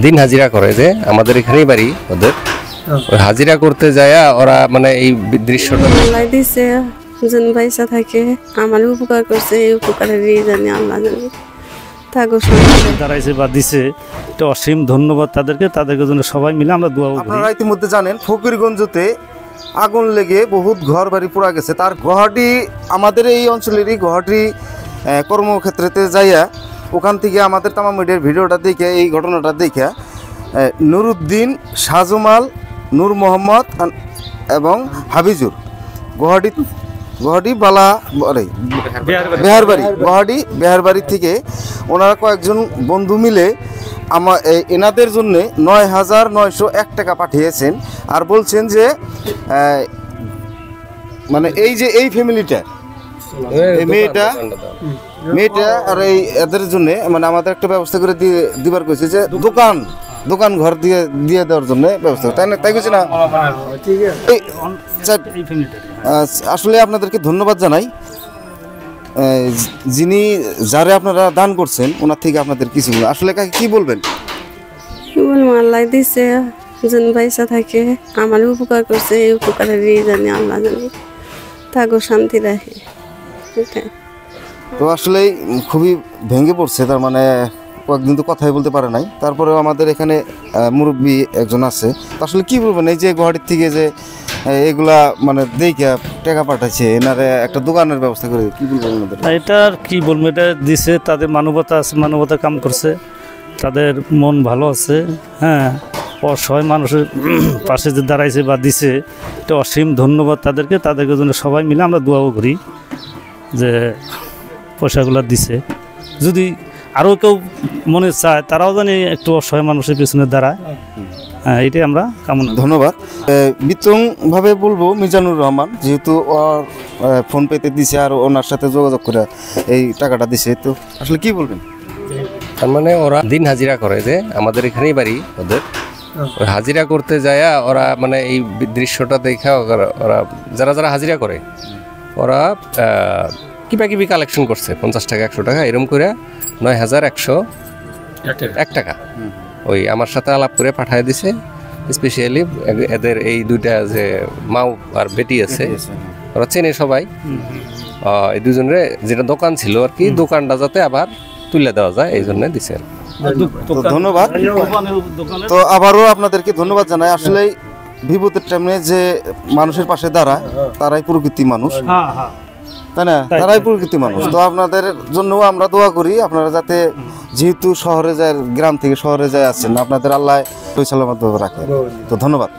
দিন হাজিরা করে, যে আমাদের এখানেই বাড়ি ওদের, ওই হাজিরা করতে যায় ওরা মানে এই দৃশ্যটা দিছে যেন পয়সা থাকে আমার উপকার করছে, এই উপকারের জানি আল্লাহ জানি। দাঁড়াইছে বা দিছে, এটা অসীম ধন্যবাদ তাদেরকে, তাদেরকে জন্য সবাই মিলে আমরা দোয়া করি। আপনারা ইতিমধ্যে জানেন ফকিরগঞ্জতে আগুন লেগে বহুত ঘর বাড়ি পোড়া গেছে। তার গুয়াহাটি, আমাদের এই অঞ্চলেরই গুয়াহাটি কর্মক্ষেত্রেতে যাইয়া ওখান থেকে আমাদের তামাম মিডিয়ার ভিডিওটা দেখে, এই ঘটনাটা দেখে নুরুদ্দিন, শাহজমাল, নূর মোহাম্মদ এবং হাবিজুর গুয়াহাটি বালা গুয়াহাটি বেহারবাড়ি থেকে ওনারা কয়েকজন বন্ধু মিলে এনাদের জন্য ৯,৯০১ টাকা পাঠিয়েছেন। আর বলছেন যে মানে এই যে এই ফ্যামিলিটা, মেয়েটা আর এই এদের জন্য মানে আমাদের একটা ব্যবস্থা করে দিবার কইছে, যে দোকান ঘর দিয়ে দেওয়ার জন্য ব্যবস্থা, তাই কইছে না? আসলে আপনাদেরকে ধন্যবাদ জানাই। যারে আপনারা দান করছেন ওনার থেকে আপনাদের কিছু আসলে কি বলবেন? কি বলবো, আল্লাহ দিছে যেন পয়সা থাকে আমার উপকার করছে, এই উপকারের জানি আল্লাহ জানি, তাকে শান্তি রাখে। তো আসলে খুবই ভেঙে পড়ছে, তার মানে কয়েকদিন তো কথাই বলতে পারে নাই। তারপরেও আমাদের এখানে মুরব্বী একজন আছে, তো আসলে কি বলবেন এই যে গুয়াহাটির থেকে যে এগুলা মানে দেখে টাকা পাঠাচ্ছে, এনারে একটা দোকানের ব্যবস্থা করে, কি বলবেন? এটা আর কি বলবো, এটা দিছে, তাদের মানবতা আছে, মানবতা কাম করছে, তাদের মন ভালো আছে। হ্যাঁ, অসহায় মানুষের পাশে যে দাঁড়াইছে বা দিছে, এটা অসীম ধন্যবাদ তাদেরকে, তাদেরকে জন্য সবাই মিলে আমরা দোয়াও করি যে পয়সাগুলো দিছে। যদি আরও কেউ মনে চায় তারাও জানি একটু অসহায় মানুষের পিছনে দাঁড়ায়, হ্যাঁ, এটাই আমরা কামনা। ধন্যবাদ। বিতংভাবে বলবো মিজানুর রহমান, যেহেতু ওর ফোন পেতে দিছে আর ওনার সাথে যোগাযোগ করে এই টাকাটা দিছে, তো আসলে কি বলবেন? তার মানে ওরা দিন হাজিরা করে, যে আমাদের এখানেই বাড়ি ওদের, ওই হাজিরা করতে যায় ওরা মানে এই দৃশ্যটা দেখে ওরা যারা হাজিরা করে ওরা কিবা কালেকশন করছে, 50 টাকা 100 টাকা এরকম করে ৯,১০১ টাকা ওই আমার সাথে আলাপ করে পাঠিয়ে দিছে। স্পেশালি এদের এই দুইটা যে মাও আর বেটি আছে, ওরা চেনে সবাই, এই দুজনের যেটা দোকান ছিল আর কি, দোকানটা যাতে আবার তুলে দেওয়া যায় এই জন্য দিছে। ধন্যবাদ। তো আবারও আপনাদেরকে ধন্যবাদ জানাই। আসলে বিপদের টাইমে যে মানুষের পাশে দাঁড়ায় তারাই প্রকৃতি মানুষ, তাই না? তারাই প্রকৃতি মানুষ। তো আপনাদের জন্য আমরা দোয়া করি, আপনারা যাতে, যেহেতু শহরে যায়, গ্রাম থেকে শহরে যায় আসছেন, আপনাদের আল্লাহ সালামত রাখে। তো ধন্যবাদ।